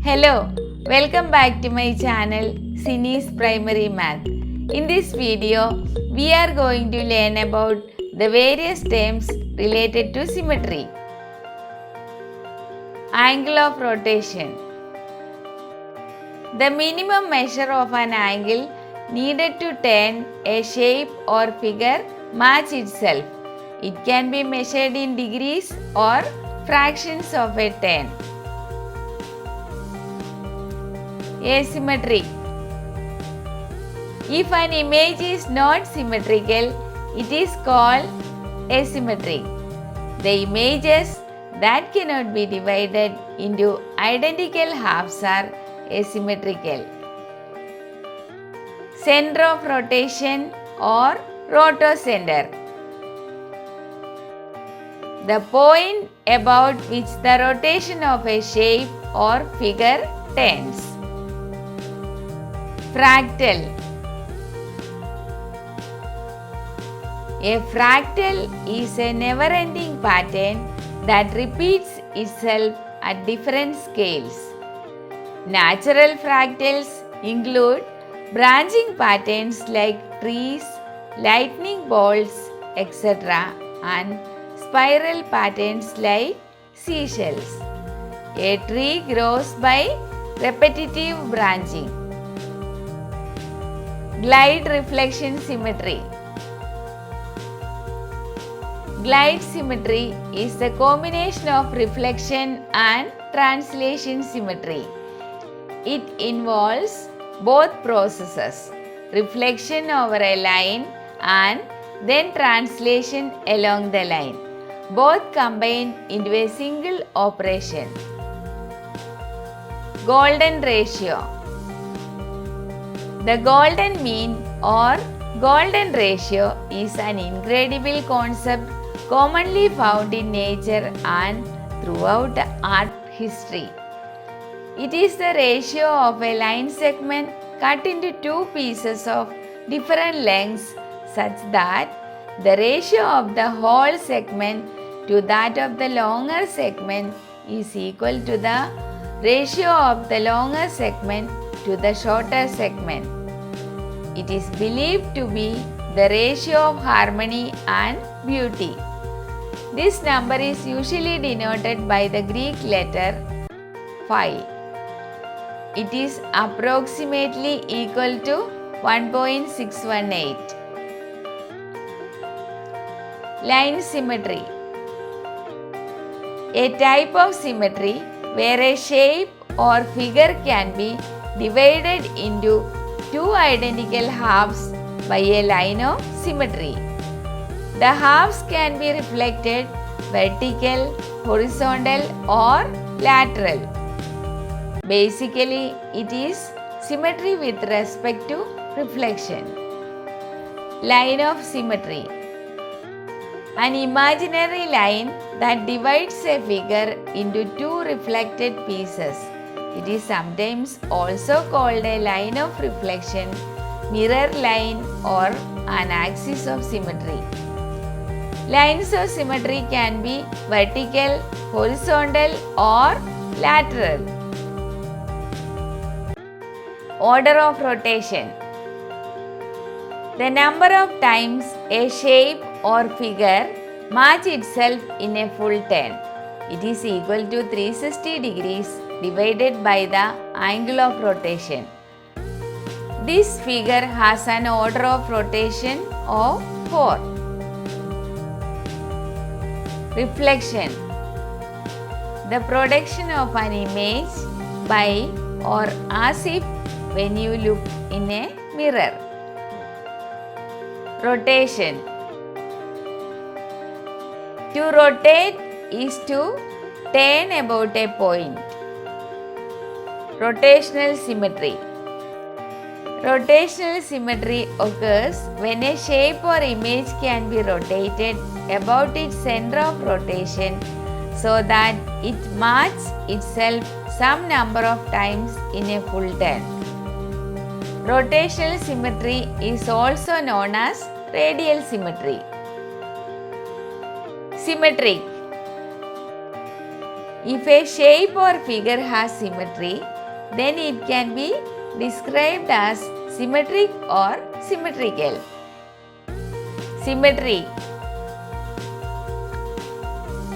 Hello, welcome back to my channel Sini's Primary Math. In this video, we are going to learn about the various terms related to symmetry. Angle of rotation. The minimum measure of an angle needed to turn a shape or figure match itself. It can be measured in degrees or fractions of a turn. Asymmetry. If an image is not symmetrical, it is called asymmetry. The images that cannot be divided into identical halves are asymmetrical. Center of rotation or rotocenter. The point about which the rotation of a shape or figure turns. Fractal. A fractal is a never-ending pattern that repeats itself at different scales. Natural fractals include branching patterns like trees, lightning bolts, etc., and spiral patterns like seashells. A tree grows by repetitive branching. Glide reflection symmetry. Glide symmetry is the combination of reflection and translation symmetry. It involves both processes, reflection over a line and then translation along the line, both combined into a single operation. Golden ratio. The golden mean or golden ratio is an incredible concept commonly found in nature and throughout art history. It is the ratio of a line segment cut into two pieces of different lengths such that the ratio of the whole segment to that of the longer segment is equal to the ratio of the longer segment to the shorter segment. It is believed to be the ratio of harmony and beauty. This number is usually denoted by the Greek letter phi. It is approximately equal to 1.618. Line symmetry. A type of symmetry where a shape or figure can be divided into two identical halves by a line of symmetry. The halves can be reflected, vertical, horizontal or lateral. Basically, it is symmetry with respect to reflection. Line of symmetry. An imaginary line that divides a figure into two reflected pieces. It is sometimes also called a line of reflection, mirror line, or an axis of symmetry. Lines of symmetry can be vertical, horizontal, or lateral. Order of rotation. The number of times a shape or figure match itself in a full turn. It is equal to 360 degrees divided by the angle of rotation. This figure has an order of rotation of 4. Reflection. The production of an image by or as if when you look in a mirror. Rotation. To rotate is to turn about a point. Rotational symmetry. Rotational symmetry occurs when a shape or image can be rotated about its center of rotation so that it matches itself some number of times in a full turn. Rotational symmetry is also known as radial symmetry. Symmetric. If a shape or figure has symmetry, then it can be described as symmetric or symmetrical. Symmetry.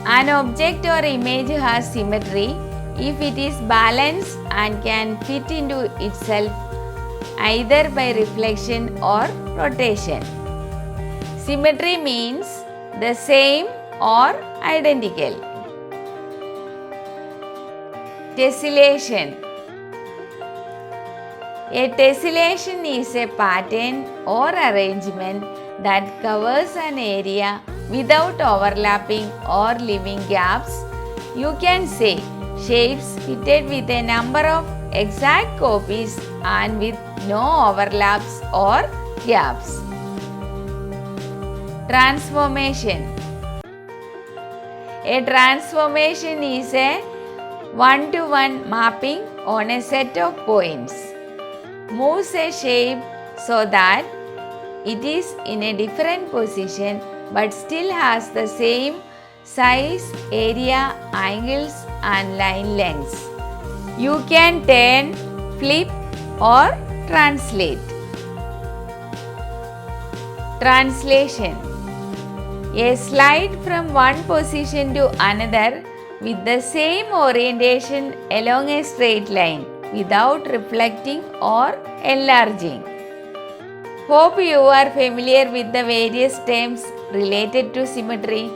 An object or image has symmetry if it is balanced and can fit into itself either by reflection or rotation. Symmetry means the same or identical. Tessellation. A tessellation is a pattern or arrangement that covers an area without overlapping or leaving gaps. You can say shapes fitted with a number of exact copies and with no overlaps or gaps. Transformation. A transformation is a one-to-one mapping on a set of points. Moves a shape so that it is in a different position but still has the same size, area, angles and line lengths. You can turn, flip or translate. Translation. A slide from one position to another with the same orientation along a straight line without reflecting or enlarging. Hope you are familiar with the various terms related to symmetry.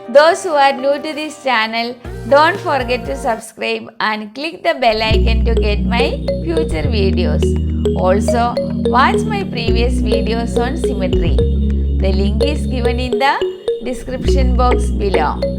Those who are new to this channel, don't forget to subscribe and click the bell icon to get my future videos. Also, watch my previous videos on symmetry. The link is given in the description box below.